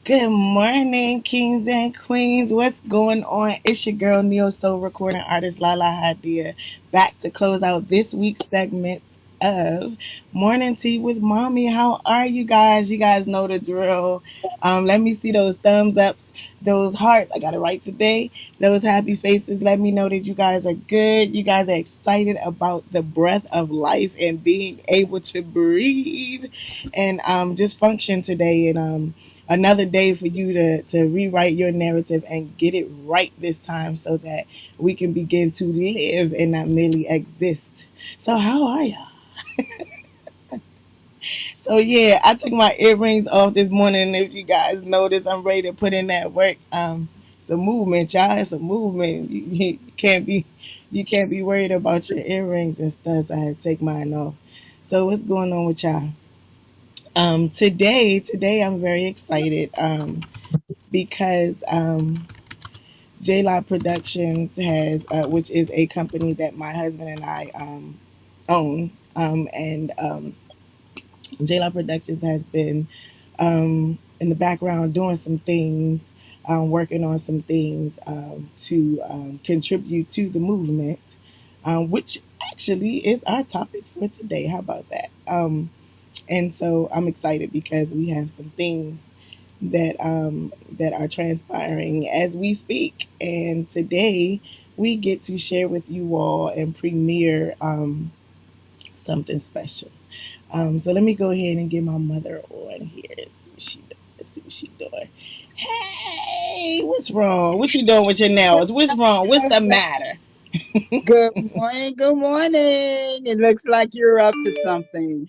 Good morning, kings and queens. What's going on? It's your girl, Neo Soul recording artist Lahla-Hadiya, back to close out this week's segment of Morning Tea with Mommy. How are you guys? You guys know the drill. Let me see those thumbs ups, those hearts. I got it right today. Those happy faces. Let me know that you guys are good. You guys are excited about the breath of life and being able to breathe and just function today. And another day for you to rewrite your narrative and get it right this time so that we can begin to live and not merely exist. So how are y'all? So yeah, I took my earrings off this morning, and if you guys notice, I'm ready to put in that work. It's a movement, y'all. It's a movement. You can't be worried about your earrings and stuff. So I had to take mine off. So what's going on with y'all? Today I'm very excited. Because J-Law Productions has, which is a company that my husband and I own, and J-Law Productions has been in the background doing some things, working on some things to contribute to the movement, which actually is our topic for today. How about that? And so I'm excited because we have some things that are transpiring as we speak. And today we get to share with you all and premiere something special. So let me go ahead and get my mother on here. Let's see what she doing. Hey, what's wrong? What you doing with your nails? What's wrong? What's the matter? Good morning. Good morning. It looks like you're up to something.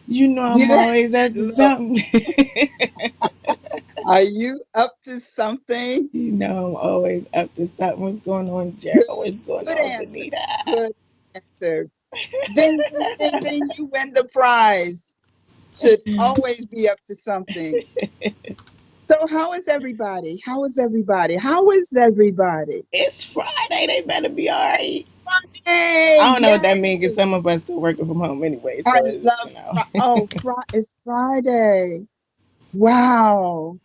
You know I'm You always up to look. something. Are you up to something? You know I'm always up to something. What's going on, Good. Gerald? What's going Good on, answer. Danita? Good answer. Ding, ding, ding, ding. You win the prize. Should always be up to something. So, how is everybody? How is everybody? How is everybody? It's Friday. They better be all right. Hey, I don't know what that means because yay! some of us still working from home anyway. I So it's, love. Oh, it's Friday. Wow,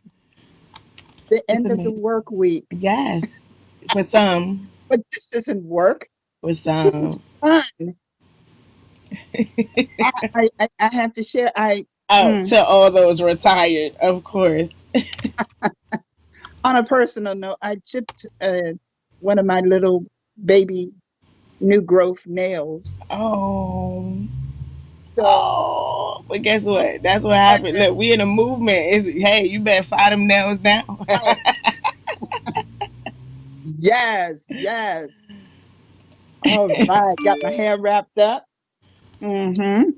the it's end of the amazing. work week. Yes, for some, But this isn't work. for This is some. fun. I have to share. Oh, Mm, to all those retired, of course. on a personal note, I chipped one of my little baby new growth nails. Oh, So oh. But guess what? That's what happened. Look, we in a movement. Hey, you better fire them nails down. uh, yes, yes. All right, got my hair wrapped up. Mm-hmm.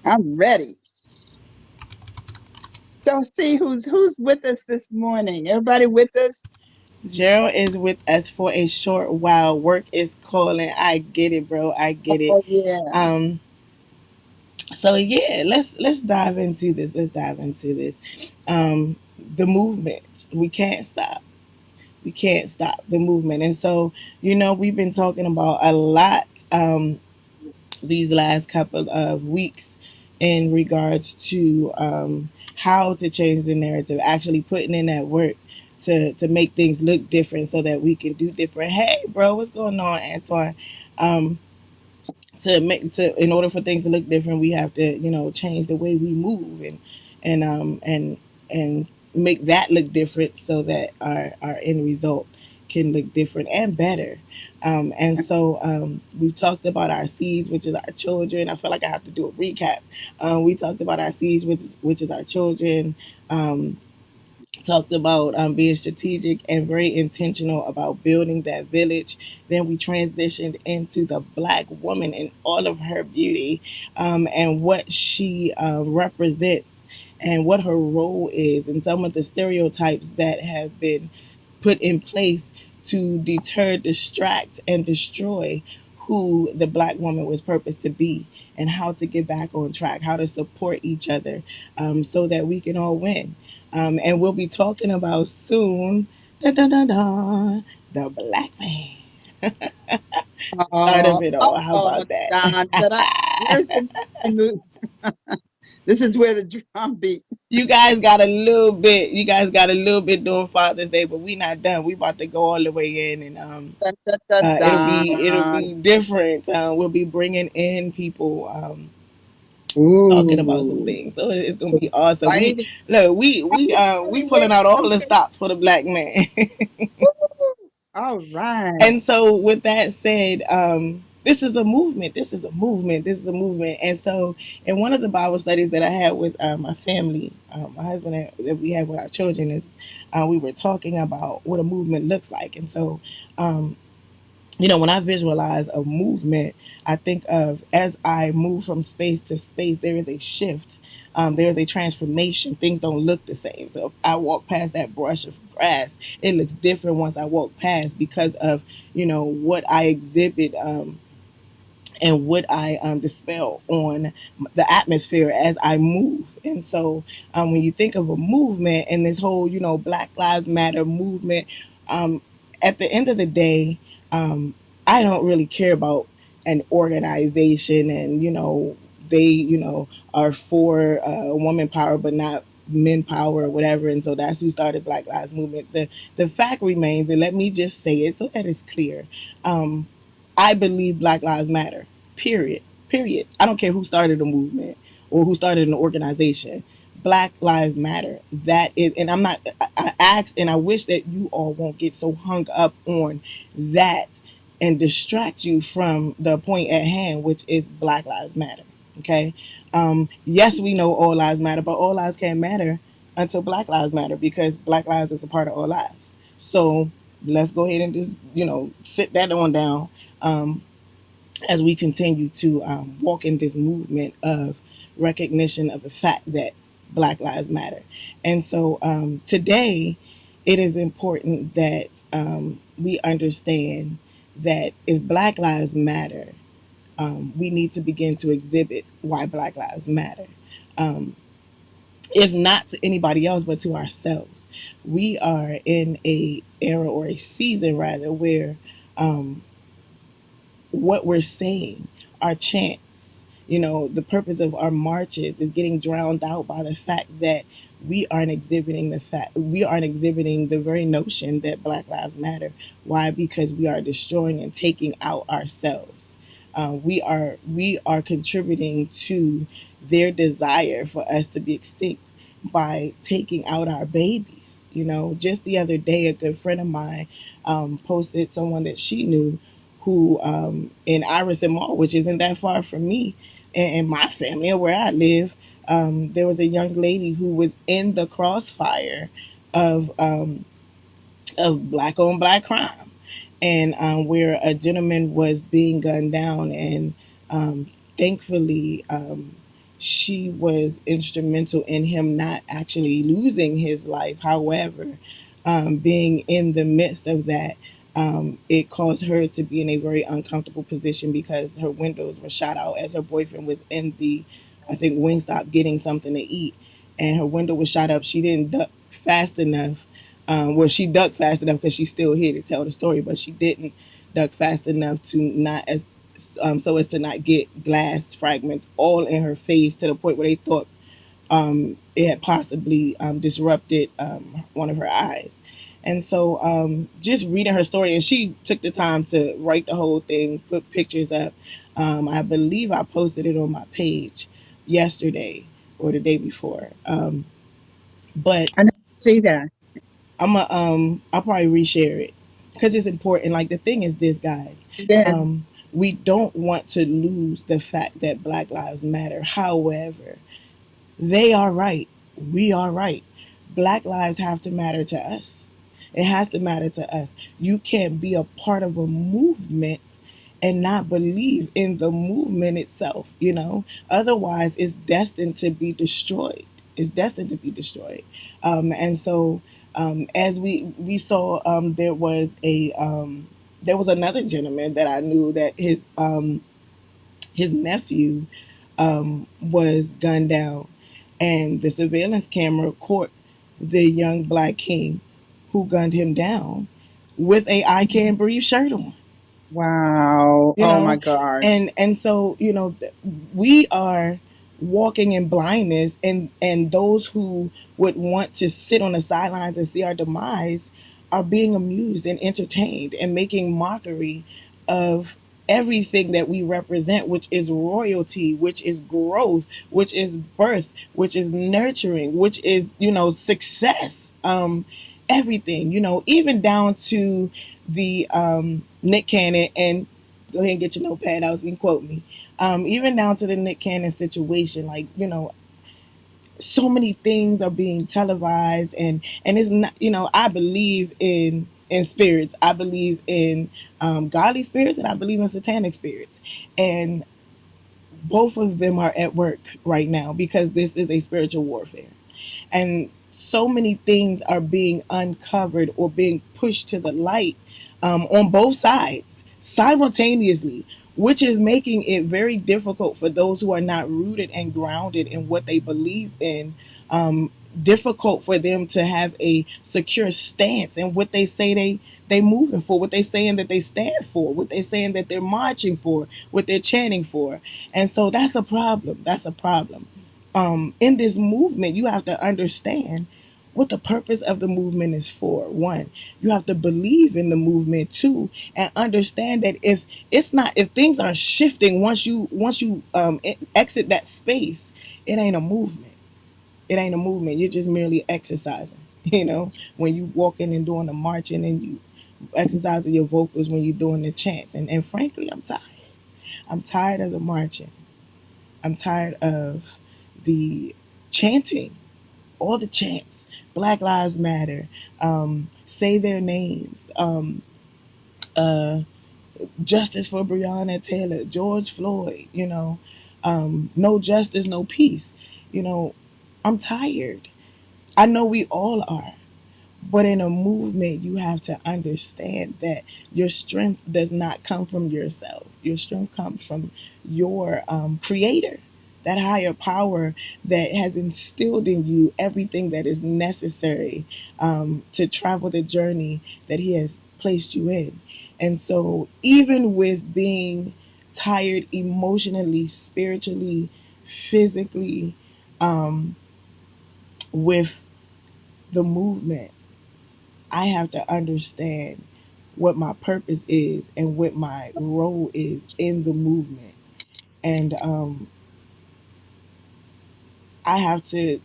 I'm ready. So see who's with us this morning. Everybody with us? Gerald is with us for a short while. Work is calling. I get it, bro. I get it. Oh yeah. Um, so yeah, let's dive into this. Let's dive into this. The movement. We can't stop. We can't stop the movement. And so, we've been talking about a lot these last couple of weeks in regards to how to change the narrative, actually putting in that work to make things look different so that we can do different. Hey, bro, what's going on, Antoine? Um, in order for things to look different, we have to change the way we move and make that look different so that our end result can look different and better. And so we've talked about our seeds, which is our children. I feel like I have to do a recap. We talked about our seeds, which is our children. Um, Talked about being strategic and very intentional about building that village. Then we transitioned into the Black woman in all of her beauty, and what she represents and what her role is, and some of the stereotypes that have been put in place to deter, distract, and destroy who the Black woman was purposed to be, and how to get back on track, how to support each other, so that we can all win. And we'll be talking about soon, dun, dun, dun, dun, the Black man. Start of it all. How about that? Don, da, da. Where's the movie? This is where the drum beat. You guys got a little bit. You guys got a little bit doing Father's Day, but we not done. We about to go all the way in, and Dun, dun, dun, it'll be dun. different. We'll be bringing in people. Talking about some Ooh, things. So it's gonna be awesome. We exciting. look, I'm just we really pulling waiting. out I'm all the just, stops for the black man. woo. All right. And so with that said, this is a movement. This is a movement. This is a movement. And so in one of the Bible studies that I had with my family, my husband that we have with our children is we were talking about what a movement looks like. And so um, when I visualize a movement, I think of as I move from space to space, there is a shift. There is a transformation. Things don't look the same. So if I walk past that brush of grass, it looks different once I walk past because of what I exhibit. And what I dispel on the atmosphere as I move. And so when you think of a movement and this whole, Black Lives Matter movement, um, at the end of the day, um, I don't really care about an organization and, they, are for woman power, but not men power or whatever. And so that's who started Black Lives Movement. The fact remains, and let me just say it so that it's clear. Um, I believe Black Lives Matter. Period. Period. I don't care who started the movement or who started an organization. Black Lives Matter. That is, and I'm not. I ask, and I wish that you all won't get so hung up on that and distract you from the point at hand, which is Black Lives Matter. Okay. Yes, we know all lives matter, but all lives can't matter until Black Lives Matter because Black lives is a part of all lives. So let's go ahead and just sit that on down um, as we continue to walk in this movement of recognition of the fact that Black Lives Matter. And so today, it is important that we understand that if Black Lives Matter, we need to begin to exhibit why Black Lives Matter. Um, if not to anybody else, but to ourselves. We are in a era or a season rather where um, what we're saying, our chants, the purpose of our marches is getting drowned out by the fact that we aren't exhibiting the very notion that Black Lives Matter. Why? Because we are destroying and taking out ourselves. We are contributing to their desire for us to be extinct by taking out our babies. Just the other day, a good friend of mine posted someone that she knew who in Iris and Mall, which isn't that far from me and my family or where I live, there was a young lady who was in the crossfire of black on black crime, and where a gentleman was being gunned down, and thankfully she was instrumental in him not actually losing his life. However, being in the midst of that, it caused her to be in a very uncomfortable position because her windows were shot out as her boyfriend was in the, I think, Wingstop getting something to eat, and her window was shot up. She didn't duck fast enough. Well, she ducked fast enough because she's still here to tell the story, but she didn't duck fast enough to not as so as to not get glass fragments all in her face to the point where they thought it had possibly disrupted one of her eyes. And so just reading her story, and she took the time to write the whole thing, put pictures up. I believe I posted it on my page yesterday or the day before. But I never see that. I'll probably reshare it because it's important. Like the thing is this, guys. It is. We don't want to lose the fact that Black Lives Matter. However, they are right. We are right. Black lives have to matter to us. It has to matter to us. You can't be a part of a movement and not believe in the movement itself. Otherwise, it's destined to be destroyed. It's destined to be destroyed. And so, as we saw, there was another gentleman that I knew that his nephew was gunned down, and the surveillance camera caught the young black king who gunned him down with a "I Can't Breathe" shirt on. Wow. You Oh my know, gosh. and so we are walking in blindness, and those who would want to sit on the sidelines and see our demise are being amused and entertained and making mockery of everything that we represent, which is royalty, which is growth, which is birth, which is nurturing, which is, success. Everything, even down to the Nick Cannon, and go ahead and get your notepad out so you can quote me. Even down to the Nick Cannon situation, like, so many things are being televised, and it's not, I believe in spirits. I believe in godly spirits, and I believe in satanic spirits, and both of them are at work right now because this is a spiritual warfare. And so many things are being uncovered or being pushed to the light, on both sides simultaneously, which is making it very difficult for those who are not rooted and grounded in what they believe in. Difficult for them to have a secure stance in what they say they moving for, what they saying that they stand for, what they saying that they're marching for, what they're chanting for. And so that's a problem. That's a problem. In this movement, you have to understand what the purpose of the movement is for. One, you have to believe in the movement. Two, and understand that if things are shifting once you exit that space, it ain't a movement. It ain't a movement. You're just merely exercising. When you walking and doing the marching, and you exercising your vocals when you're doing the chants. And frankly, I'm tired. I'm tired of the marching. I'm tired of the chanting, all the chants. Black Lives Matter, say their names, justice for Breonna Taylor, George Floyd, no justice, no peace. You know, I'm tired. I know we all are. But in a movement, you have to understand that your strength does not come from yourself. Your strength comes from your creator, that higher power that has instilled in you everything that is necessary to travel the journey that he has placed you in. And so, even with being tired emotionally, spiritually, physically, with the movement, I have to understand what my purpose is and what my role is in the movement. And I have to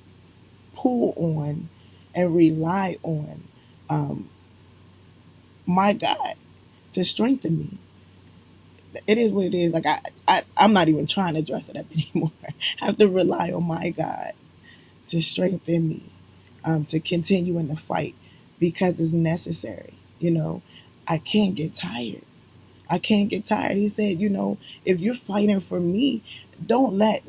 pull on and rely on my God to strengthen me. It is what it is. Like I'm not even trying to dress it up anymore. I have to rely on my God to strengthen me, to continue in the fight because it's necessary. I can't get tired. I can't get tired. He said, if you're fighting for me, don't let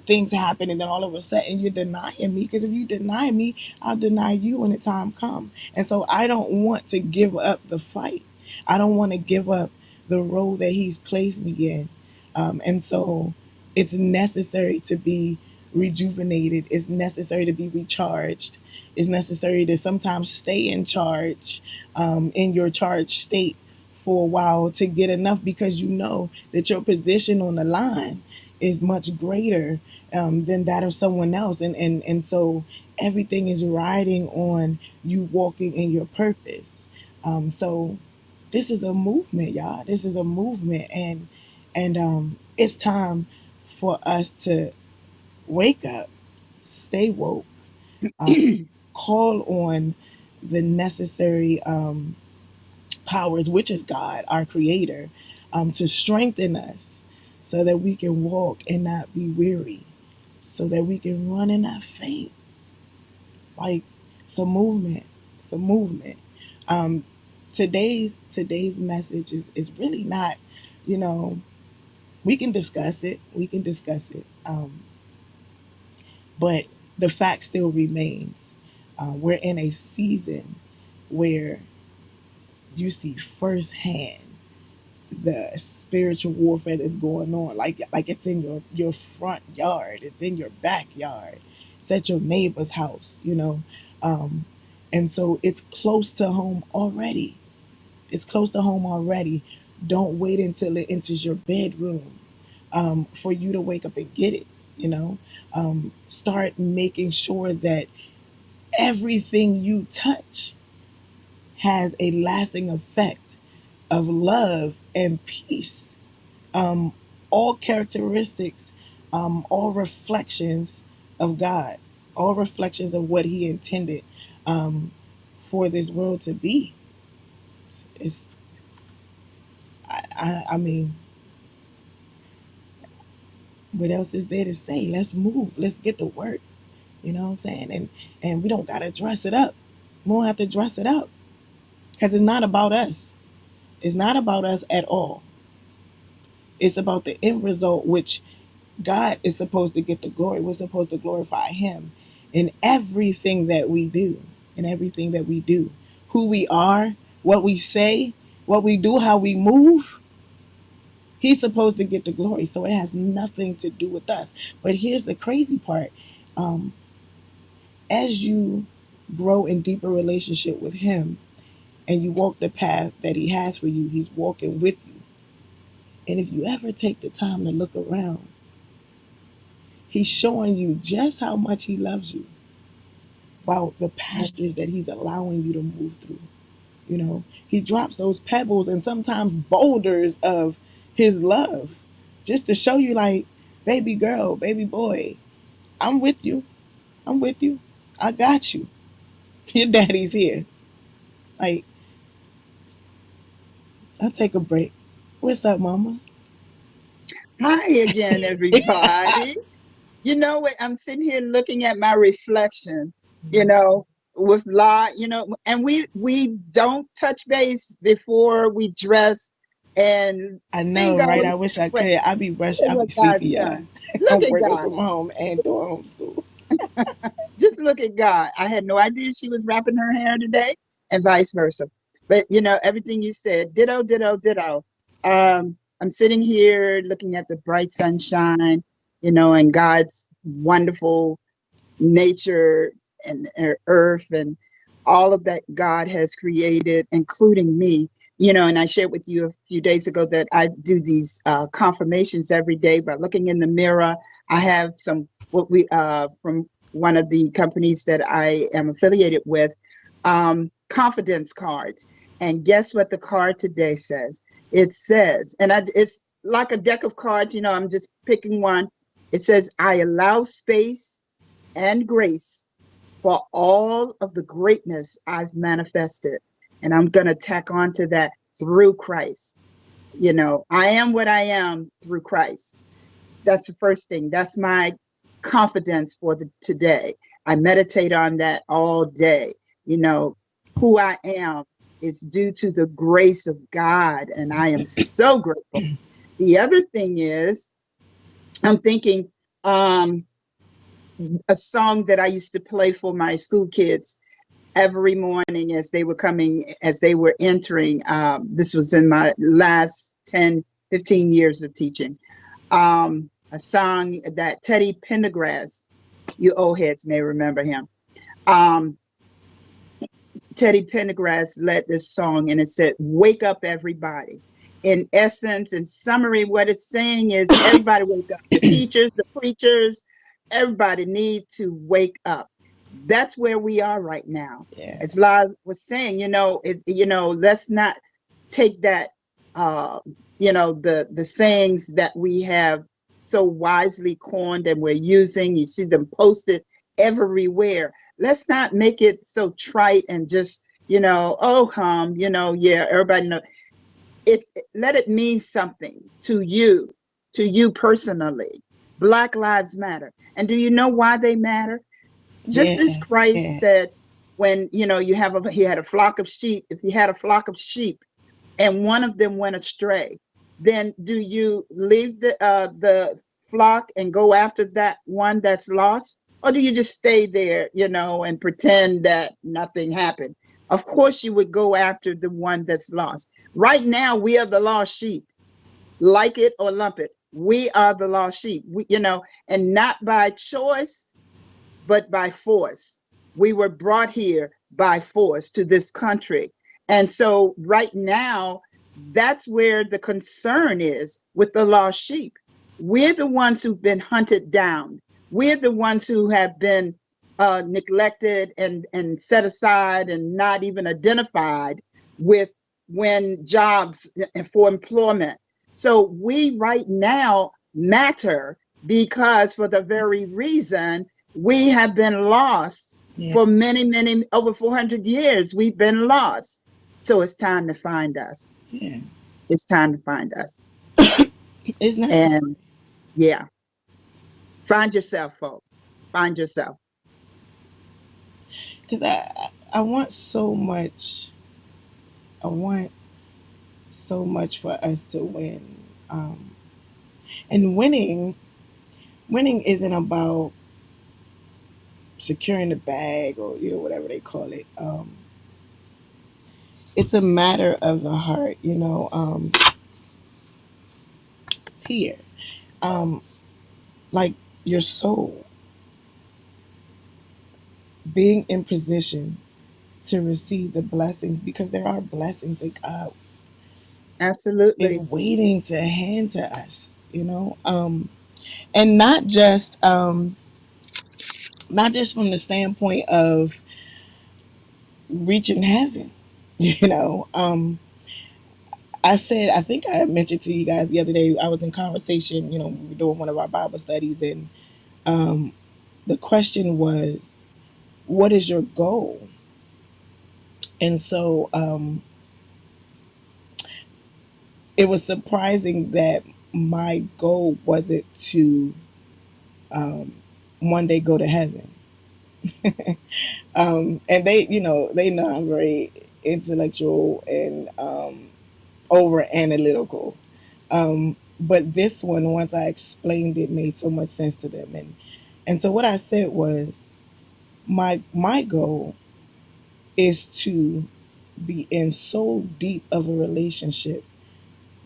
things happen and then all of a sudden you're denying me. Because if you deny me, I'll deny you when the time comes. And so I don't want to give up the fight. I don't want to give up the role that he's placed me in. And so it's necessary to be rejuvenated. It's necessary to be recharged. It's necessary to sometimes stay in charge, in your charged state for a while to get enough because you know that your position on the line is much greater than that of someone else. And so everything is riding on you walking in your purpose. So this is a movement, y'all. This is a movement, and it's time for us to wake up, stay woke, call on the necessary powers, which is God, our creator, to strengthen us so that we can walk and not be weary, so that we can run and not faint. Like, it's a movement. It's a movement. Um, today's message is really not, you know, we can discuss it. We can discuss it. But the fact still remains. We're in a season where you see firsthand the spiritual warfare that's going on. Like it's in your front yard, it's in your backyard, it's at your neighbor's house, um, and so it's close to home already. It's close to home already. Don't wait until it enters your bedroom for you to wake up and get it. You know, start making sure that everything you touch has a lasting effect of love and peace. Um, all characteristics, all reflections of God, all reflections of what He intended um, for this world to be. It's, I mean, what else is there to say? Let's move. Let's get to work. You know what I'm saying? And we don't gotta dress it up. We don't have to dress it up because it's not about us. It's not about us at all. It's about the end result, which God is supposed to get the glory. We're supposed to glorify Him in everything that we do. In everything that we do. Who we are, what we say, what we do, how we move. He's supposed to get the glory. So it has nothing to do with us. But here's the crazy part. Um, as you grow in deeper relationship with Him and you walk the path that He has for you, He's walking with you. And if you ever take the time to look around, He's showing you just how much He loves you, about the pastures that He's allowing you to move through. You know, He drops those pebbles and sometimes boulders of His love just to show you, like, baby girl, baby boy, I'm with you. I'm with you. I got you. Your daddy's here. Like, I'll take a break. What's up, mama? Hi again, everybody. You know what? I'm sitting here looking at my reflection, you know, with and we don't touch base before we dress. And I know, bingo, right? I look wish I what could. look I at be what sleepy, God's y'all. done. Look I'm at working God. from home and doing homeschool. Just look at God. I had no idea she was wrapping her hair today, and vice versa. But everything you said, ditto, ditto, ditto. I'm sitting here looking at the bright sunshine, and God's wonderful nature and earth and all of that God has created, including me. And I shared with you a few days ago that I do these confirmations every day by looking in the mirror. I have some what we from one of the companies that I am affiliated with, confidence cards. And guess what the card today says? It says, it's like a deck of cards. I'm just picking one. It says, I allow space and grace for all of the greatness I've manifested. And I'm going to tack on to that through Christ. I am what I am through Christ. That's the first thing. That's my confidence for today. I meditate on that all day. Who I am is due to the grace of God, and I am so grateful. The other thing is, I'm thinking, a song that I used to play for my school kids every morning as they were entering. This was in my last 10, 15 years of teaching. A song that Teddy Pendergrass, you old heads may remember him. Um, Teddy Pendergrass led this song, and it said, "Wake up, everybody." In essence, in summary, what it's saying is everybody wake up. The teachers, the preachers, everybody need to wake up. That's where we are right now. Yeah, As La was saying, let's not take that, the sayings that we have so wisely coined and we're using. You see them posted everywhere. Let's not make it so trite and just, yeah, everybody know let it mean something to you personally. Black lives matter. And do you know why they matter? Just as yeah, Christ yeah, said, when, he had a flock of sheep, if you had a flock of sheep and one of them went astray, then do you leave the flock and go after that one that's lost? Or do you just stay there, and pretend that nothing happened? Of course, you would go after the one that's lost. Right now, we are the lost sheep. Like it or lump it, we are the lost sheep. And not by choice, but by force. We were brought here by force to this country. And so, right now, that's where the concern is with the lost sheep. We're the ones who've been hunted down. We're the ones who have been neglected and set aside and not even identified with when jobs for employment. So we right now matter because for the very reason we have been lost Yeah. for many, many, over 400 years. We've been lost. So it's time to find us. Yeah. It's time to find us. It's necessary. And yeah, find yourself, folks. Find yourself. Because I want so much. I want so much for us to win. And winning isn't about securing the bag or whatever they call it. It's a matter of the heart. It's here. Um, like your soul being in position to receive the blessings, because there are blessings that God is Absolutely. waiting to hand to us. And not just from the standpoint of reaching heaven. You know, I think I mentioned to you guys the other day, I was in conversation, we were doing one of our Bible studies, and the question was, what is your goal? And so it was surprising that my goal wasn't to um, one day go to heaven. And they know I'm very intellectual and over analytical. But this one, once I explained it, made so much sense to them. And so what I said was, my goal is to be in so deep of a relationship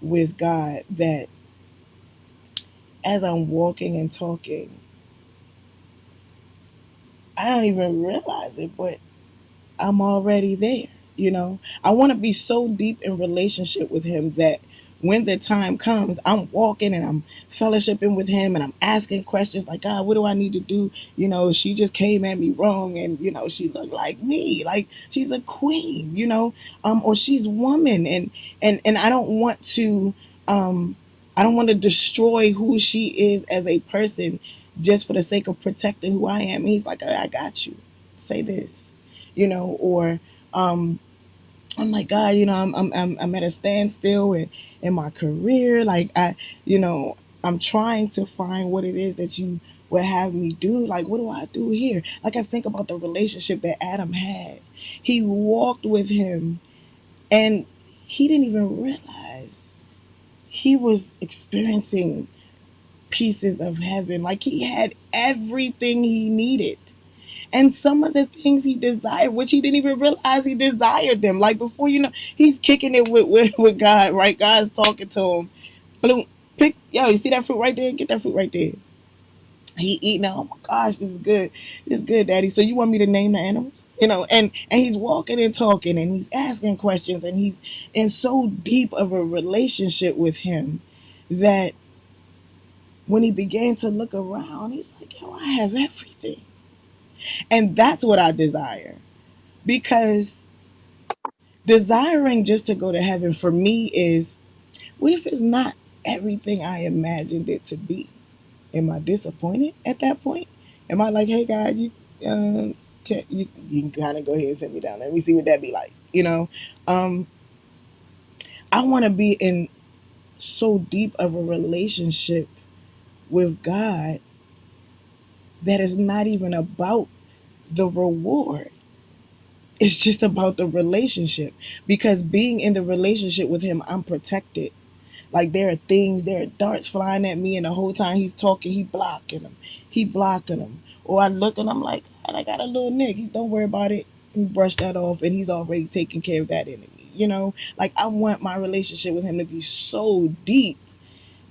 with God that as I'm walking and talking, I don't even realize it, but I'm already there. I want to be so deep in relationship with him that when the time comes, I'm walking and I'm fellowshipping with him and I'm asking questions like, God, what do I need to do? She just came at me wrong, and she looked like me, like she's a queen, or she's woman, and um I don't want to destroy who she is as a person just for the sake of protecting who I am. He's like, I got you. Say this, or um, I'm like, God, I'm at a standstill in my career. Like I'm trying to find what it is that you would have me do. Like, what do I do here? Like, I think about the relationship that Adam had. He walked with him, and he didn't even realize he was experiencing pieces of heaven. Like, he had everything he needed. And some of the things he desired, which he didn't even realize he desired them. Like, before he's kicking it with God, right? God's talking to him. Bloom, you see that fruit right there? Get that fruit right there. He eating it. Oh my gosh, this is good. This is good, Daddy. So you want me to name the animals? And he's walking and talking and he's asking questions and he's in so deep of a relationship with him that when he began to look around, he's like, yo, I have everything. And that's what I desire. Because desiring just to go to heaven for me is, what if it's not everything I imagined it to be? Am I disappointed at that point? Am I like, hey God, you can kind of go ahead and sit me down. Let me see what that be like. Um, I want to be in so deep of a relationship with God that is not even about the reward. It's just about the relationship, because being in the relationship with him, I'm protected. Like, there are darts flying at me, and the whole time he's talking, he blocking them. Or I look and I'm like, God, I got a little nick. Don't worry about it. He's brushed that off, and he's already taking care of that enemy. Like, I want my relationship with him to be so deep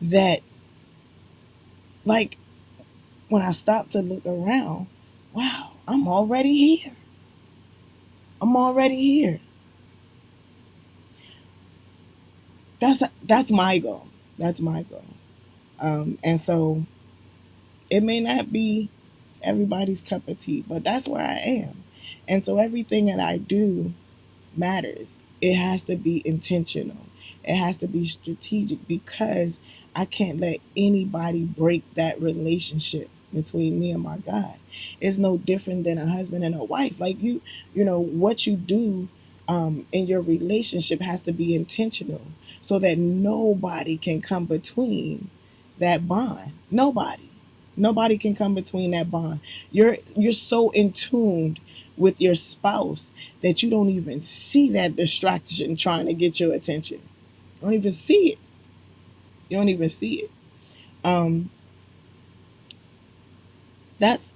that, like, when I stop to look around, wow, I'm already here. I'm already here. That's my goal. That's my goal. And so it may not be everybody's cup of tea, but that's where I am. And so everything that I do matters. It has to be intentional. It has to be strategic because I can't let anybody break that relationship between me and my God. It's no different than a husband and a wife. Like you know, what you do in your relationship has to be intentional so that nobody can come between that bond. Nobody can come between that bond. You're so in tuned with your spouse that you don't even see that distraction trying to get your attention. You don't even see it. You don't even see it. Um, that's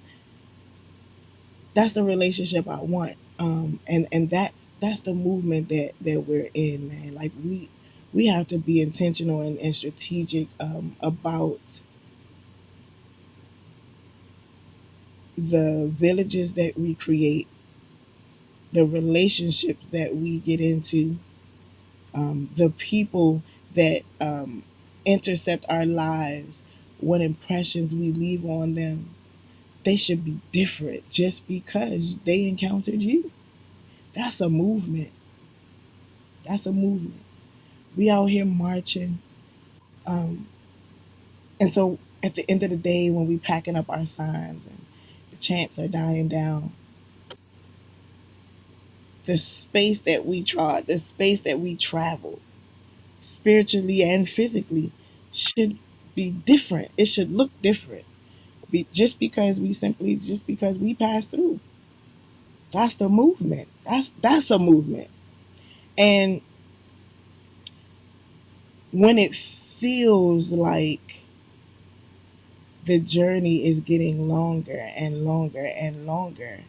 that's the relationship I want. And that's the movement that we're in, man. Like we have to be intentional and strategic about the villages that we create, the relationships that we get into, the people that intercept our lives, what impressions we leave on them. They should be different just because they encountered you. That's a movement. That's a movement. We out here marching. Um, and so at the end of the day, when we packing up our signs and the chants are dying down, the space that we trod, the space that we traveled, spiritually and physically, should be different. It should look different. Just because we pass through. That's the movement. That's a movement. And when it feels like the journey is getting longer and longer and longer,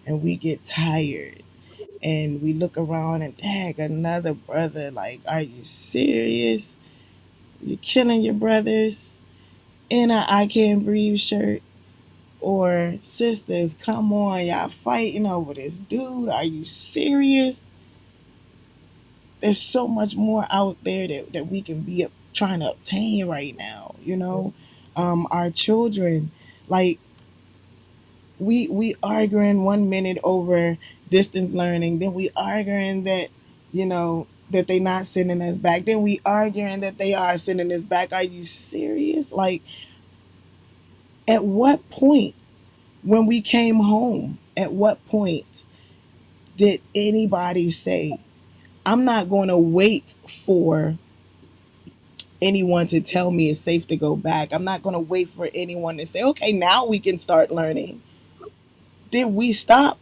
and we get tired and we look around and tag another brother, like, are you serious? You're killing your brothers in a I Can't Breathe shirt. Or sisters, come on, y'all fighting over this dude. Are you serious? There's so much more out there that we can be trying to obtain right now, you know? Our children, like we arguing 1 minute over distance learning, then we arguing that, you know, that they not sending us back, then we arguing that they are sending us back. Are you serious? Like, at what point when we came home, at what point did anybody say, I'm not going to wait for anyone to tell me it's safe to go back. I'm not going to wait for anyone to say, okay, now we can start learning. Did we stop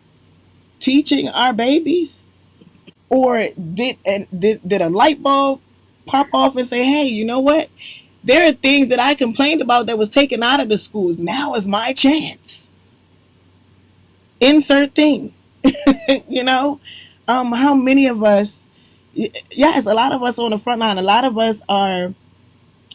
teaching our babies? Or did a light bulb pop off and say, hey, you know what? There are things that I complained about that was taken out of the schools. Now is my chance. Insert thing. You know? How many of us, yes, a lot of us on the front line, a lot of us are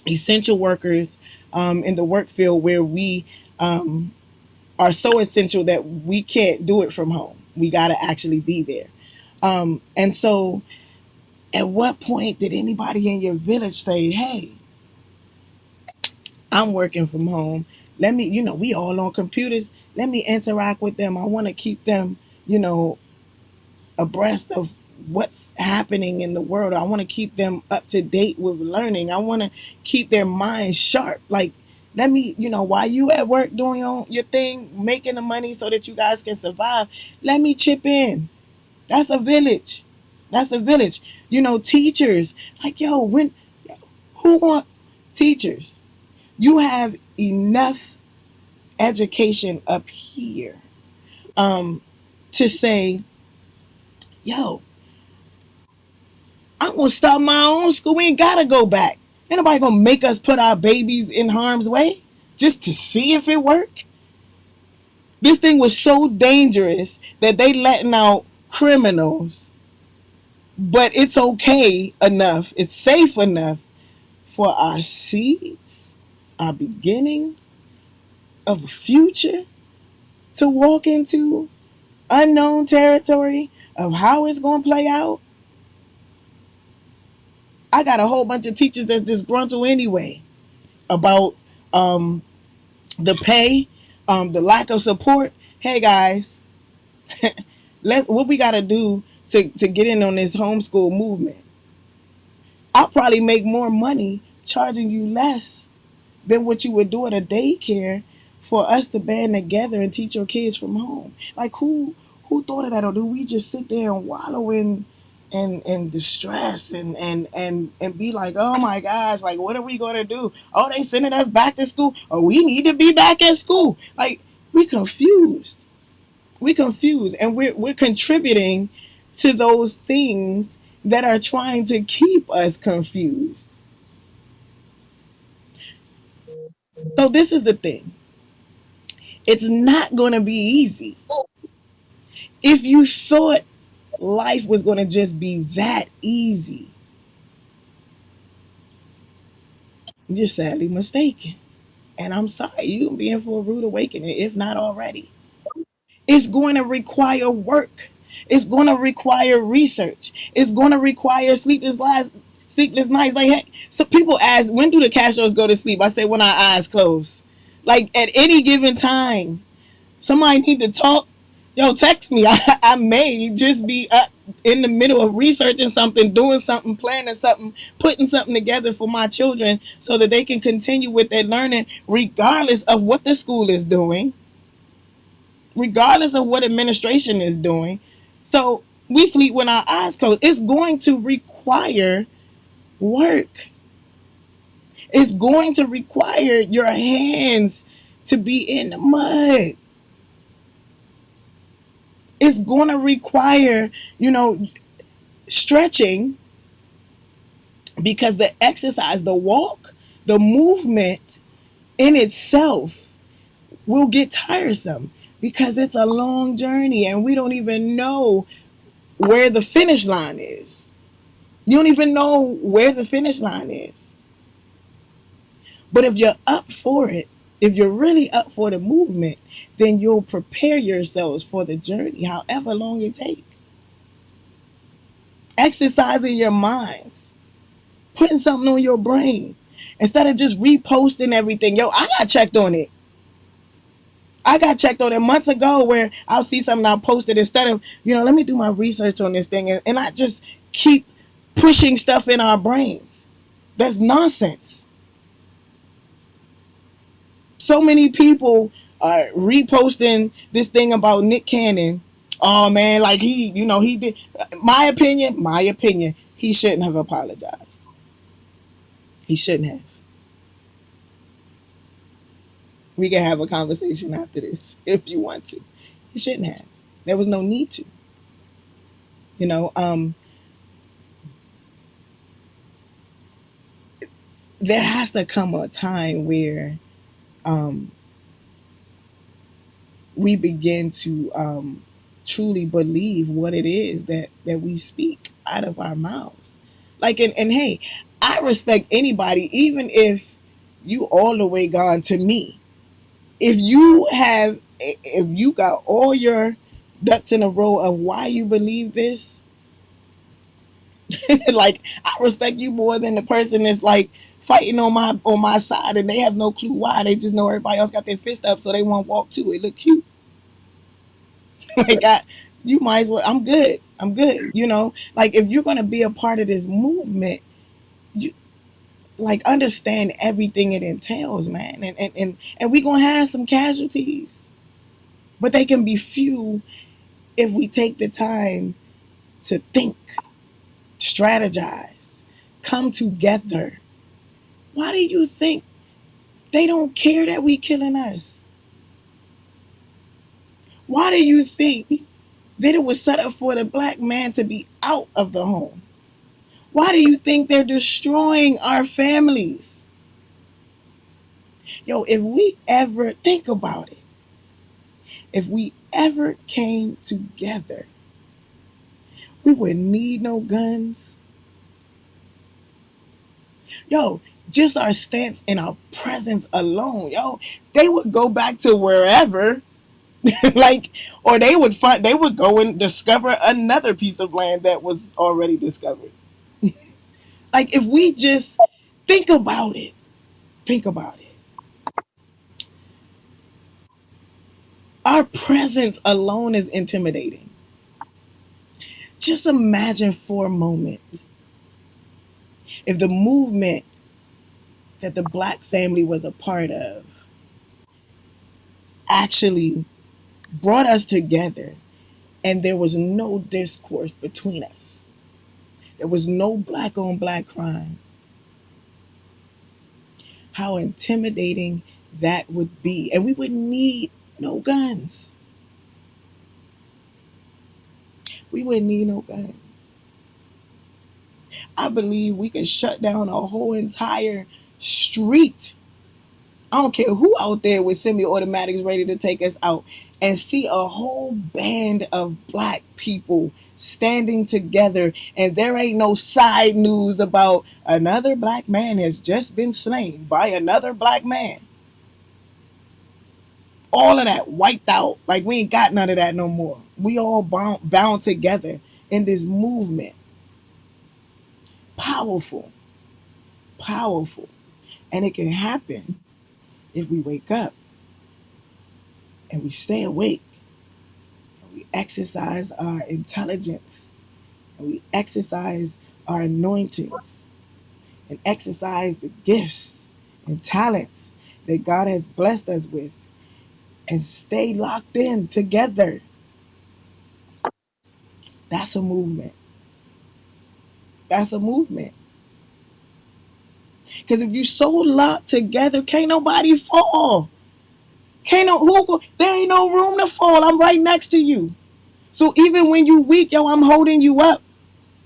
essential workers in the work field where we are so essential that we can't do it from home. We got to actually be there. And so, at what point did anybody in your village say, hey, I'm working from home? Let me, you know, we all on computers. Let me interact with them. I want to keep them, you know, abreast of what's happening in the world. I want to keep them up to date with learning. I want to keep their minds sharp. Like, let me, you know, while you at work doing your thing, making the money so that you guys can survive, let me chip in. That's a village. That's a village. You know, teachers, like, yo, who want teachers? You have enough education up here to say, yo, I'm gonna start my own school. We ain't gotta go back. Ain't nobody gonna make us put our babies in harm's way just to see if it work. This thing was so dangerous that they letting out criminals, but it's okay enough. It's safe enough for our seeds, our beginning of a future to walk into unknown territory of how it's gonna play out. I got a whole bunch of teachers that's disgruntled anyway. about the pay, the lack of support. Hey guys, what we got to do to get in on this homeschool movement. I'll probably make more money charging you less than what you would do at a daycare for us to band together and teach your kids from home. Like who thought of that, or do we just sit there and wallow in distress and be like, oh my gosh, like what are we gonna do? Oh, they sending us back to school, or we need to be back at school. Like we confused. We confused, and we're contributing to those things that are trying to keep us confused. So this is the thing. It's not going to be easy. If you thought life was going to just be that easy, you're sadly mistaken. And I'm sorry, you're being in for a rude awakening, if not already. It's going to require work. It's going to require research. It's going to require sleepless nights. Like, hey, so people ask, when do the Castros go to sleep? I say, when our eyes close. Like, at any given time, somebody need to talk. Yo, text me. I may just be up in the middle of researching something, doing something, planning something, putting something together for my children so that they can continue with their learning regardless of what the school is doing, regardless of what administration is doing. So we sleep when our eyes closed. It's going to require work. It's going to require your hands to be in the mud. It's going to require, stretching, because the exercise, the walk, the movement in itself will get tiresome because it's a long journey and we don't even know where the finish line is. You don't even know where the finish line is. But if you're up for it, if you're really up for the movement, then you'll prepare yourselves for the journey, however long it takes. Exercising your minds, putting something on your brain instead of just reposting everything. Yo, I got checked on it. I got checked on it months ago where I'll see something I'll post it instead of, let me do my research on this thing. And I just keep pushing stuff in our brains. That's nonsense. So many people are reposting this thing about Nick Cannon. Oh man, like he did. My opinion, he shouldn't have apologized. He shouldn't have. We can have a conversation after this if you want to. He shouldn't have. There was no need to. You know, um, there has to come a time where um, we begin to truly believe what it is that we speak out of our mouths. Like, and hey, I respect anybody, even if you all the way gone to me. If you got all your ducks in a row of why you believe this, like I respect you more than the person that's like fighting on my side and they have no clue why. They just know everybody else got their fist up, so they want to walk too. It look cute. Like you might as well. I'm good. I'm good. Like if you're gonna be a part of this movement, you like understand everything it entails, man. And we gonna have some casualties, but they can be few if we take the time to think, strategize, come together. Why do you think they don't care that we killing us? Why do you think that it was set up for the black man to be out of the home? Why do you think they're destroying our families? Yo, if we ever think about it, if we ever came together, we wouldn't need no guns. Yo, just our stance and our presence alone, yo, they would go back to wherever, like, or they would go and discover another piece of land that was already discovered. Like, if we just think about it, Think about it. Our presence alone is intimidating. Just imagine for a moment if the movement that the black family was a part of actually brought us together and there was no discourse between us. There was no black on black crime. How intimidating that would be. And we would need no guns. We wouldn't need no guns. I believe we could shut down a whole entire street. I don't care who out there with semi-automatics ready to take us out, and see a whole band of black people standing together, and there ain't no side news about another black man has just been slain by another black man. All of that wiped out. Like we ain't got none of that no more. We all bound together in this movement. Powerful, powerful. And it can happen if we wake up and we stay awake and we exercise our intelligence and we exercise our anointings and exercise the gifts and talents that God has blessed us with and stay locked in together. That's a movement. That's a movement. Because if you so locked together, can't nobody fall. Can't no who there ain't no room to fall. I'm right next to you. So even when you weak, yo, I'm holding you up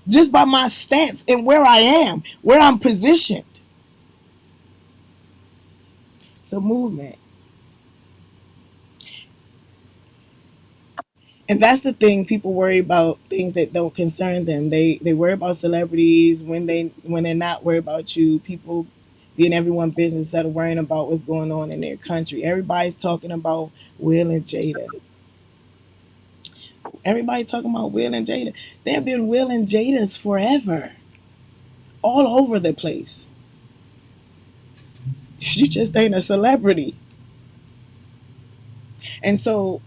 just by my stance and where I am, where I'm positioned. It's a movement. And that's the thing, people worry about things that don't concern them. They worry about celebrities when they're not worried about you. People being everyone business instead of worrying about what's going on in their country. Everybody's talking about Will and Jada. Everybody talking about Will and Jada. There have been Will and Jadas forever, all over the place. You just ain't a celebrity. And so,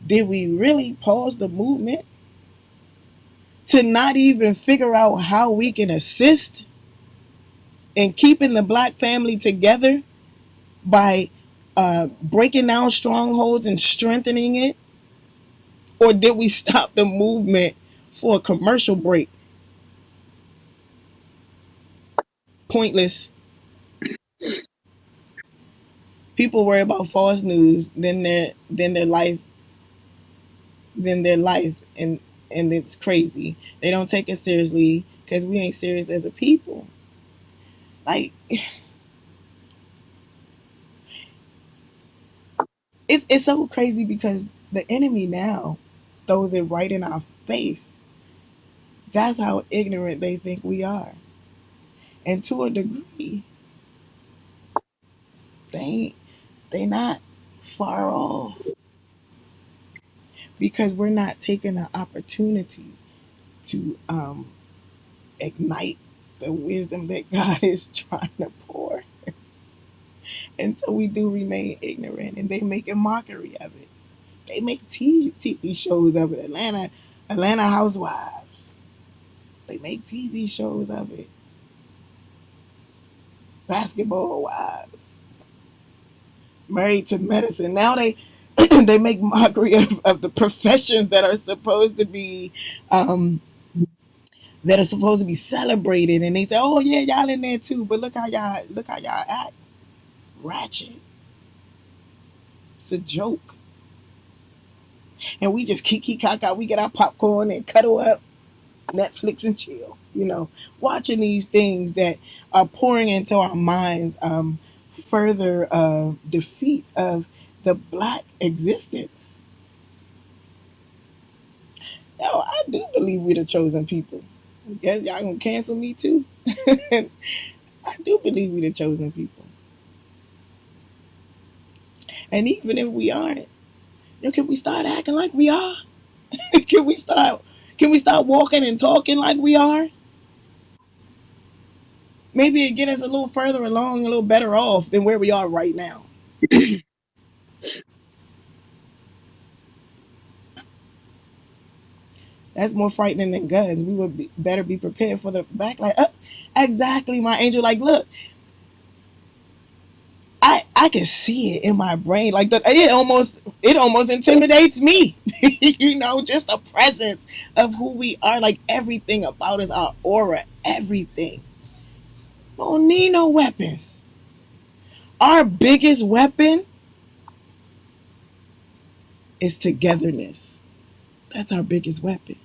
did we really pause the movement to not even figure out how we can assist in keeping the black family together by breaking down strongholds and strengthening it? Or did we stop the movement for a commercial break? Pointless. People worry about false news, then their life, and it's crazy. They don't take us seriously because we ain't serious as a people. Like it's so crazy because the enemy now throws it right in our face. That's how ignorant they think we are. And to a degree, they ain't, they not far off because we're not taking the opportunity to ignite the wisdom that God is trying to pour. And so we do remain ignorant, and they make a mockery of it. They make TV shows of it. Atlanta Housewives. They make TV shows of it. Basketball Wives. Married to Medicine. Now they they make mockery of the professions um, that are supposed to be celebrated, and they say, "Oh yeah, y'all in there too." But look how y'all act. Ratchet. It's a joke, and we just kiki kaka. We get our popcorn and cuddle up, Netflix and chill. Watching these things that are pouring into our minds further defeat of the black existence. Yo, I do believe we're the chosen people. Guess y'all gonna cancel me too. I do believe we're the chosen people. And even if we aren't, can we start acting like we are? can we start can we start walking and talking like we are? Maybe it get us a little further along, a little better off than where we are right now. That's more frightening than guns. We would better be prepared for the backlash. Exactly, my angel. Like, look, I can see it in my brain. Like it almost intimidates me. Just the presence of who we are. Like everything about us, our aura, everything. We don't need no weapons. Our biggest weapon is togetherness. That's our biggest weapon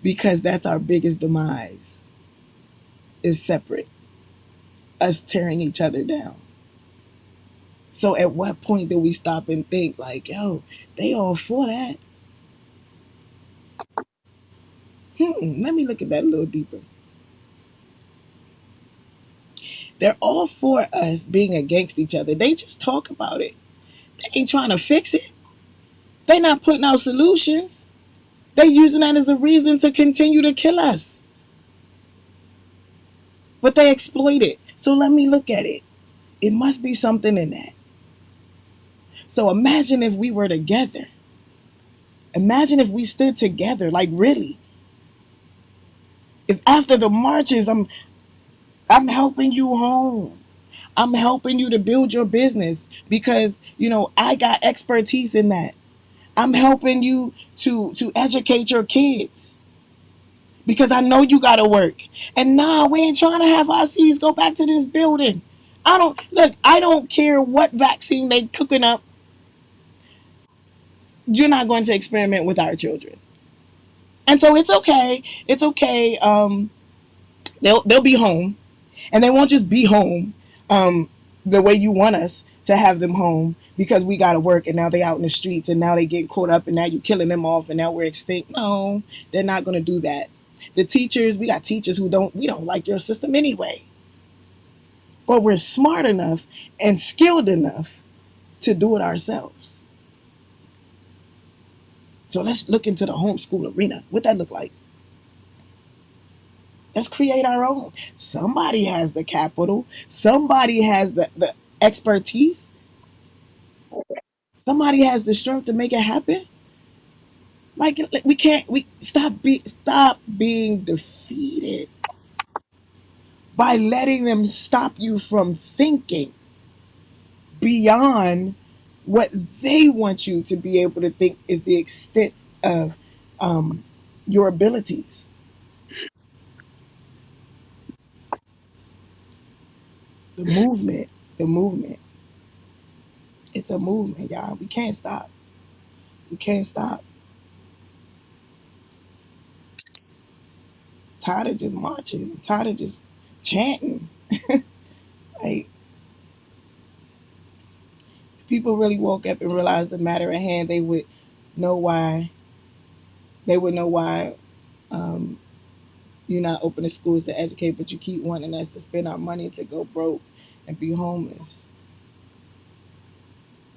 because that's our biggest demise. Is separate, us tearing each other down. So at what point do we stop and think like, yo, they all for that? Let me look at that a little deeper. They're all for us being against each other. They just talk about it. They ain't trying to fix it. They not putting out solutions. They using that as a reason to continue to kill us. But they exploit it. So let me look at it. It must be something in that. So imagine if we were together. Imagine if we stood together, like really. If after the marches, I'm helping you home. I'm helping you to build your business because, I got expertise in that. I'm helping you to educate your kids because I know you got to work. And nah, we ain't trying to have our seeds go back to this building. I don't care what vaccine they cooking up. You're not going to experiment with our children. And so it's okay. It's okay. They'll be home, and they won't just be home the way you want us to have them home because we got to work and now they out in the streets and now they get caught up and now you killing them off and now we're extinct. No, they're not going to do that. The teachers, we got teachers we don't like your system anyway, but we're smart enough and skilled enough to do it ourselves. So let's look into the homeschool arena. What that look like? Let's create our own. Somebody has the capital. Somebody has the expertise. Somebody has the strength to make it happen. Like we can't we stop being defeated by letting them stop you from thinking beyond what they want you to be able to think is the extent of your abilities. The movement, the movement. It's a movement, y'all. We can't stop. We can't stop. Tired of just marching. I'm tired of just chanting. Like if people really woke up and realized the matter at hand, know why they would know why um, you're not opening schools to educate, but you keep wanting us to spend our money to go broke and be homeless.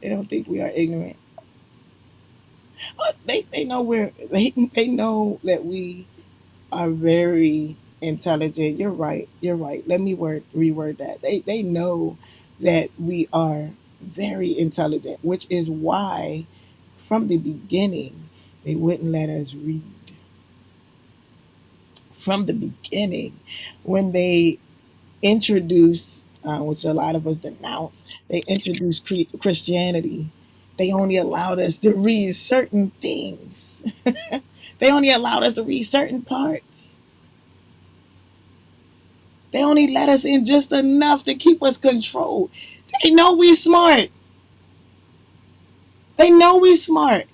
They don't think we are ignorant. They know they know that we are very intelligent. You're right. You're right. Let me reword that. They know that we are very intelligent, which is why from the beginning they wouldn't let us read. From the beginning, when they introduced, which a lot of us denounce, they introduced Christianity. They only allowed us to read certain things. They only allowed us to read certain parts. They only let us in just enough to keep us controlled. They know we smart. They know we smart.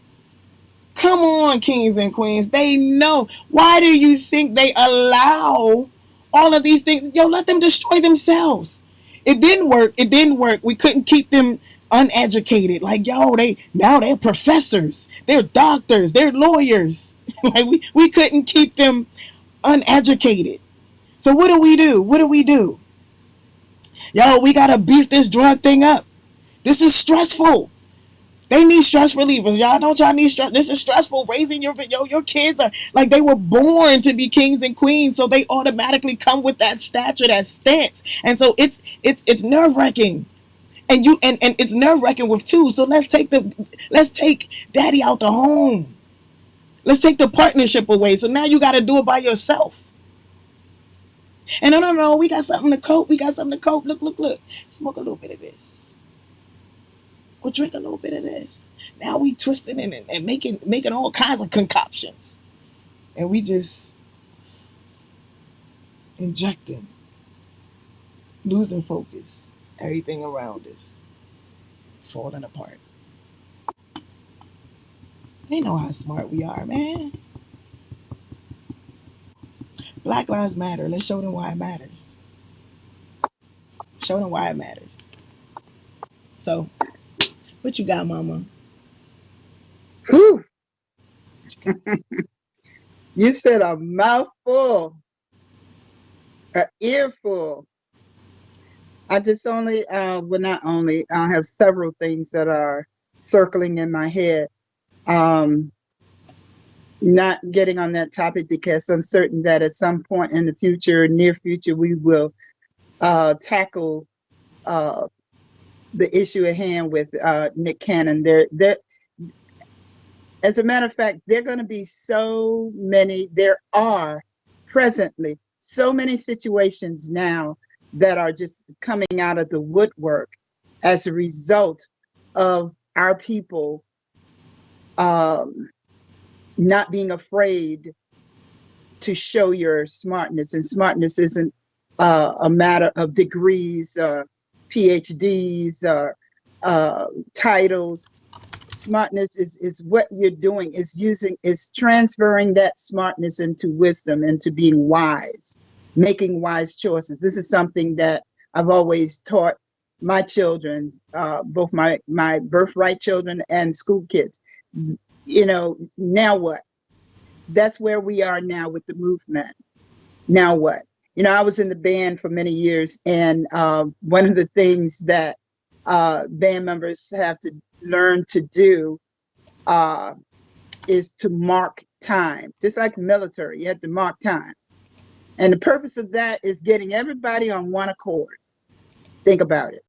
Come on, kings and queens. They know. Why do you think they allow all of these things? Yo, let them destroy themselves. It didn't work. It didn't work. We couldn't keep them uneducated. Like, yo, they're professors. They're doctors. They're lawyers. Like we couldn't keep them uneducated. So what do we do? What do we do? Yo, we gotta beef this drug thing up. This is stressful. They need stress relievers. Y'all don't y'all need stress. This is stressful. Raising your kids are like they were born to be kings and queens, so they automatically come with that stature, that stance. And so it's nerve wracking. And and it's nerve wracking with two. So let's take daddy out the home. Let's take the partnership away. So now you gotta do it by yourself. And no, we got something to cope. We got something to cope. Look. Smoke a little bit of this. Or drink a little bit of this. Now we twisting and making all kinds of concoctions. And we just injecting, losing focus. Everything around us falling apart. They know how smart we are, man. Black Lives Matter. Let's show them why it matters. Show them why it matters. So, what you got, mama? Whew, What you got? you said a mouthful, an earful. I just only, well, not only, I have several things that are circling in my head. Um, not getting on that topic because I'm certain that at some point in the future, near future, we will tackle uh, the issue at hand with Nick Cannon. As a matter of fact, there are going to be there are presently so many situations now that are just coming out of the woodwork as a result of our people um, not being afraid to show your smartness. And smartness isn't a matter of degrees, PhDs, or titles. Smartness is what you're doing, is transferring that smartness into wisdom, into being wise, making wise choices. This is something that I've always taught my children, both my birthright children and school kids. Now what? That's where we are now with the movement. Now what? I was in the band for many years, and one of the things that band members have to learn to do uh, is to mark time. Just like the military, you have to mark time. And the purpose of that is getting everybody on one accord. Think about it.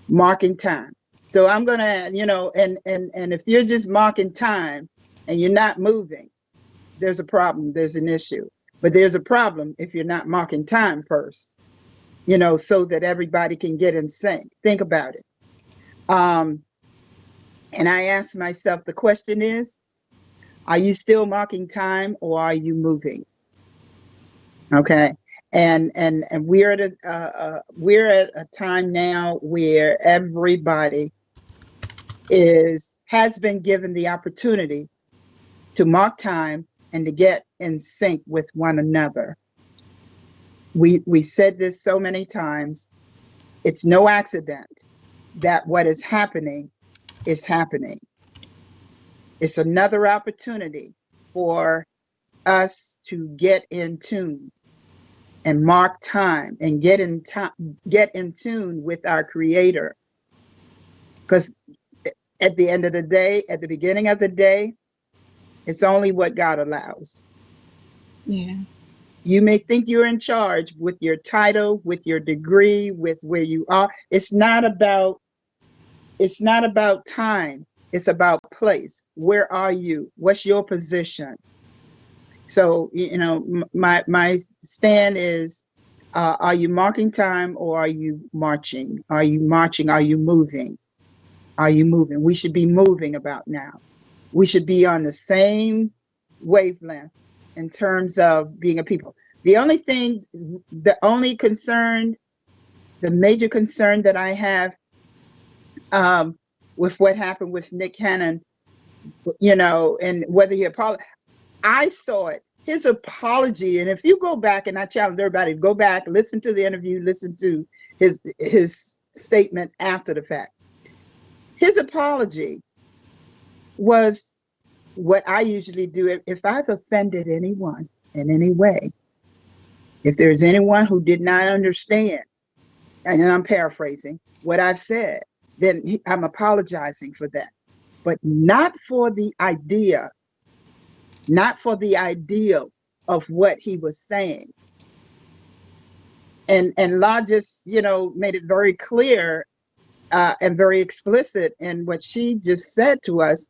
Marking time. So I'm gonna, and if you're just marking time and you're not moving, there's a problem, there's an issue. But there's a problem if you're not marking time first, so that everybody can get in sync. Think about it. And I asked myself, the question is, are you still marking time or are you moving? Okay. And we're at a time now where everybody has been given the opportunity to mark time and to get in sync with one another. We said this so many times. It's no accident that what is happening is happening. It's another opportunity for us to get in tune and mark time and get in tune with our Creator. Because at the end of the day, at the beginning of the day, it's only what God allows. Yeah. You may think you're in charge with your title, with your degree, with where you are. It's not about time. It's about place. Where are you? What's your position? So, my stand is, are you marking time or are you marching? Are you marching? Are you moving? Are you moving? We should be moving about now. We should be on the same wavelength in terms of being a people. The major concern that I have with what happened with Nick Cannon, and whether he apologized, I saw it. His apology, and if you go back, and I challenge everybody to go back, listen to the interview, listen to his statement after the fact. His apology was what I usually do. If I've offended anyone in any way, if there's anyone who did not understand, and I'm paraphrasing what I've said, then I'm apologizing for that. but not for the idea, not for the ideal of what he was saying. And La just, made it very clear and very explicit in what she just said to us.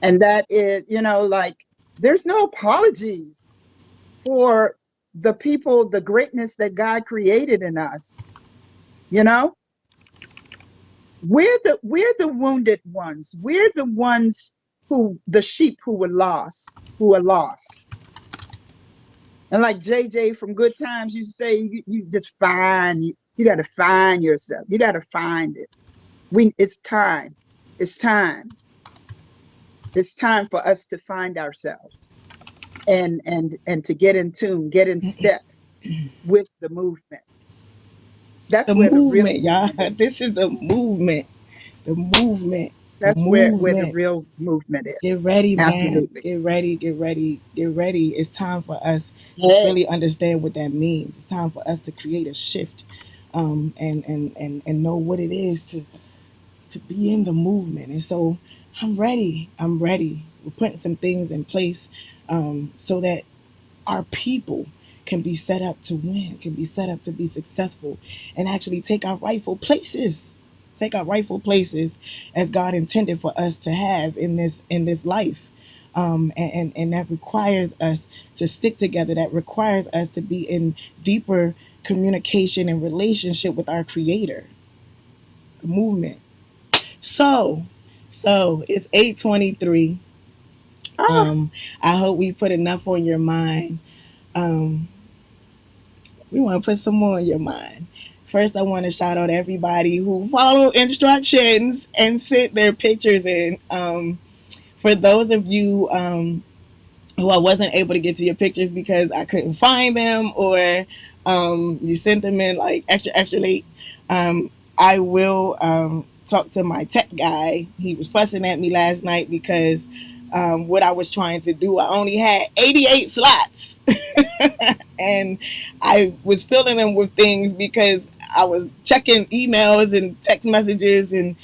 And that is, like, there's no apologies for the people, the greatness that God created in us. You know, we're the wounded ones. We're the ones the sheep who were lost, who are lost. And like JJ from Good Times used to say, you just find, you got to find yourself. You got to find it. It's time. It's time. It's time for us to find ourselves and to get in tune, get in step with the movement. The That's where the real movement, y'all. movement is. This is the movement. The movement. The That's where the movement. real movement Get is. ready, man. Absolutely. Get ready, get ready, get ready. It's time for us to Hey. really understand what that means. It's time for us to create a shift, and know what it is to be in the movement. And so I'm ready. I'm ready. We're putting some things in place, so that our people can be set up to win, can be set up to be successful, and actually take our rightful places. Take our rightful places as God intended for us to have in this life. And that requires us to stick together. That requires us to be in deeper communication and relationship with our Creator, the movement. So it's 8:23. Ah, Um, I hope we put enough on your mind. Um, we want to put some more in your mind. First, I want to shout out everybody who followed instructions and sent their pictures in. For those of you who I wasn't able to get to your pictures because I couldn't find them, or you sent them in like extra extra late, I will talk to my tech guy. He was fussing at me last night because what I was trying to do, I only had 88 slots. And I was filling them with things because I was checking emails and text messages and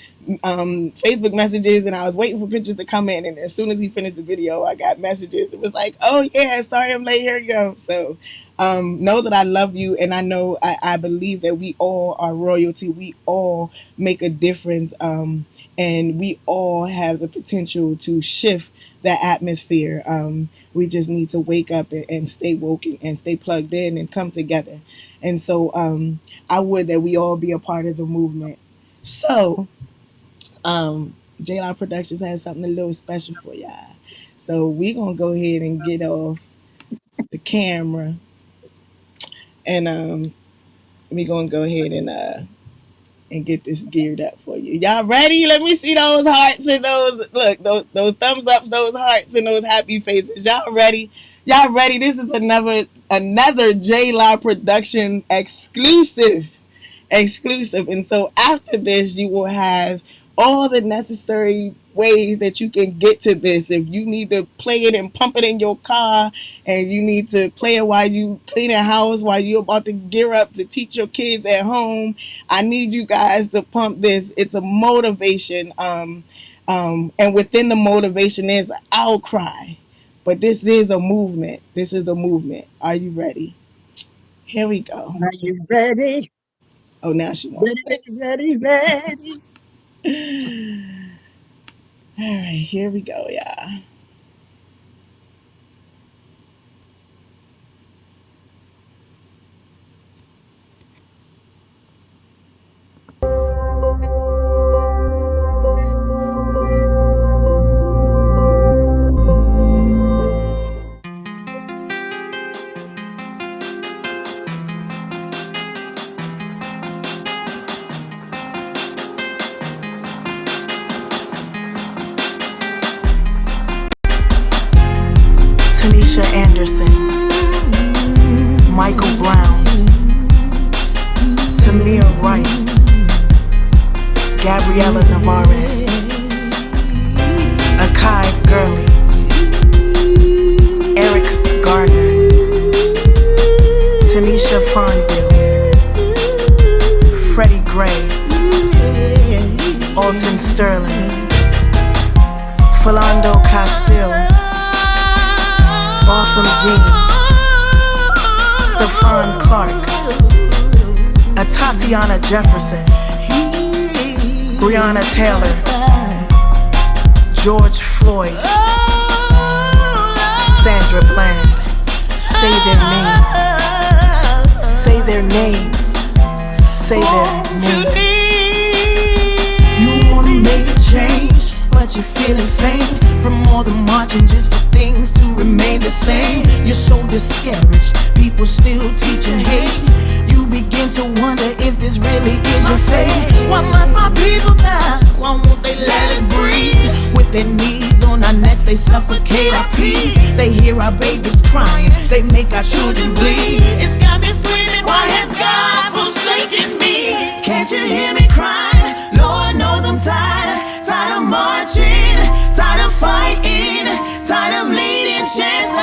Facebook messages, and I was waiting for pictures to come in. And as soon as he finished the video, I got messages. It was like, "Oh yeah, sorry I'm late. Here you go." So know that I love you, and I know I believe that we all are royalty. We all make a difference, and we all have the potential to shift that atmosphere. We just need to wake up and stay woke and stay plugged in and come together. And so I would that we all be a part of the movement. So J-Law Productions has something a little special for y'all. So we're gonna go ahead and get off the camera, and we're gonna go ahead and get this geared up for you. Y'all ready? Let me see those hearts and those thumbs ups, those hearts and those happy faces. Y'all ready? Y'all ready? This is another J Law production exclusive. And so after this, you will have all the necessary ways that you can get to this. If you need to play it and pump it in your car, and you need to play it while you clean a house, while you're about to gear up to teach your kids at home, I need you guys to pump this. It's a motivation. And within the motivation is an outcry. But this is a movement. This is a movement. Are you ready? Here we go. are you ready? Oh, now she won't Ready, play. ready, ready, ready. All right, here we go, y'all. Tanisha Anderson, Michael Brown, Tamir Rice, Gabriella Navarez, Akai Gurley, Eric Garner, Tanisha Fonville, Freddie Gray, Alton Sterling, Castile, Botham Jean, Stephon Clark, a Tatiana Jefferson, Breonna Taylor, George Floyd, Sandra Bland. Say their names. Say their names. Say their names. You wanna make a change, but you're feeling faint from all the marching just for things to remain the same. You're so discouraged, people still teaching hate. You begin to wonder if this really is your fate. Why must my people die? Why won't they let us breathe? With their knees on our necks, they suffocate our peace. They hear our babies crying, they make our children bleed. It's got me screaming, why has God forsaken me? Can't you hear me crying? Lord knows I'm tired, tired of marching, tired of fighting, tired of leading chances.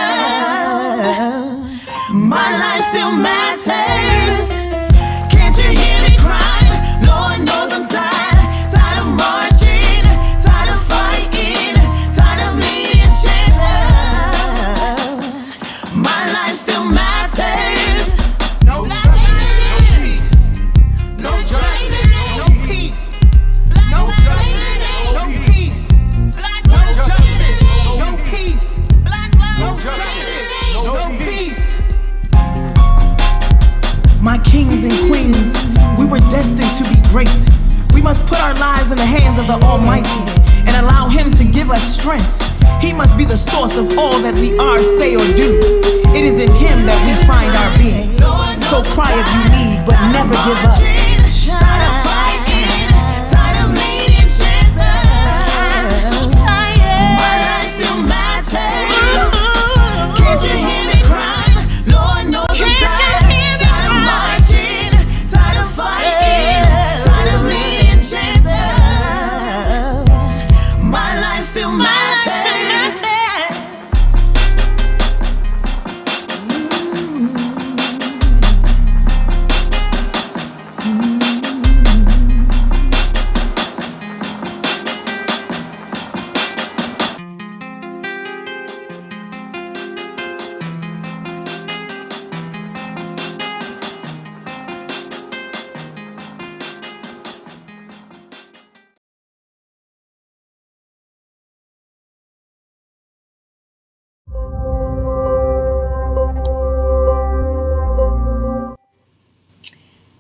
My life still matters. Can't you hear me crying? Lord knows I'm tired, tired of marching, tired of fighting, tired of leading chances. My life still matters. No justice, no peace. No justice, no peace. No justice, no justice. No peace. No justice, no peace. My kings and queens, we were destined to be great. We must put our lives in the hands of the Almighty and allow Him to give us strength. He must be the source of all that we are, say, or do. It is in Him that we find our being. So cry if you need, but never give up. Tired of fighting, tired of leading chances. So tired. My life still matters. Can't you hear me crying? Lord knows I'm tired. Tired of marching, tired of fighting, tired of leading chances. My life still matters.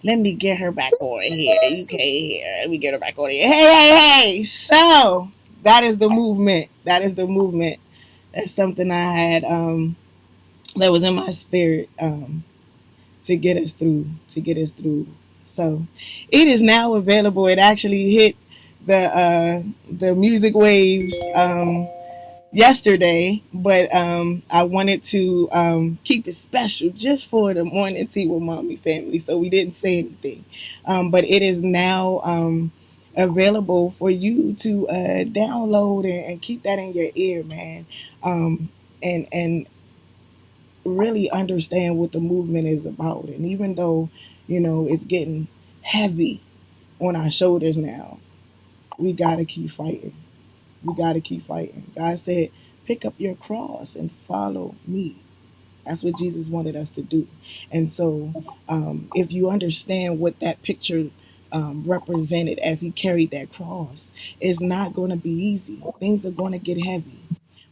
Let me get her back on here. You can't hear. Let me get her back on here. Hey, hey, hey. So that is the movement. That is the movement. That's something I had that was in my spirit to get us through. To get us through. So it is now available. It actually hit the music waves yesterday, but I wanted to keep it special just for the morning tea with mommy family, so we didn't say anything. But it is now available for you to download and keep that in your ear, man, and really understand what the movement is about. And even though it's getting heavy on our shoulders now, we gotta keep fighting. We got to keep fighting. God said, pick up your cross and follow me. That's what Jesus wanted us to do. And so, if you understand what that picture represented as he carried that cross, it's not going to be easy. Things are going to get heavy.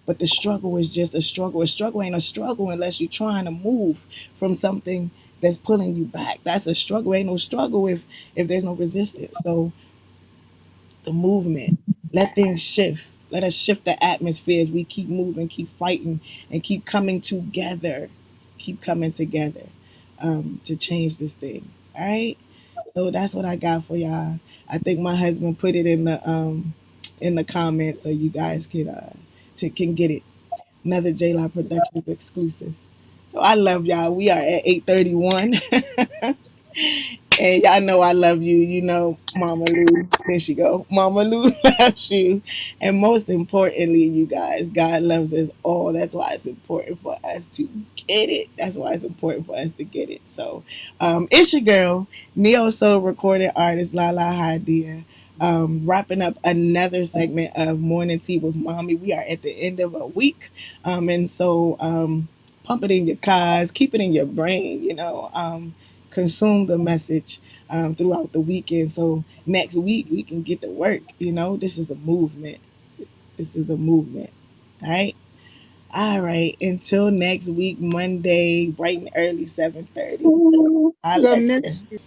But the struggle is just a struggle. A struggle ain't a struggle unless you're trying to move from something that's pulling you back. That's a struggle. Ain't no struggle if there's no resistance. So the movement. Let things shift. Let us shift the atmosphere as we keep moving, keep fighting, and keep coming together. Keep coming together to change this thing. All right. So that's what I got for y'all. I think my husband put it in the comments so you guys can get it. Another J Law Productions exclusive. So I love y'all. We are at 8:31. And y'all know I love you. You know, Mama Lou. There she go. Mama Lou loves you. And most importantly, you guys, God loves us all. That's why it's important for us to get it. That's why it's important for us to get it. So it's your girl, Neo Soul recording artist Lahla-Hadiya. wrapping up another segment of Morning Tea with Mommy. We are at the end of a week. And so pump it in your cars, keep it in your brain, consume the message throughout the weekend. So next week we can get to work. This is a movement. This is a movement. All right. All right. Until next week, Monday, bright and early, 7:30. Ooh, I'm I'll gonna let you. miss you.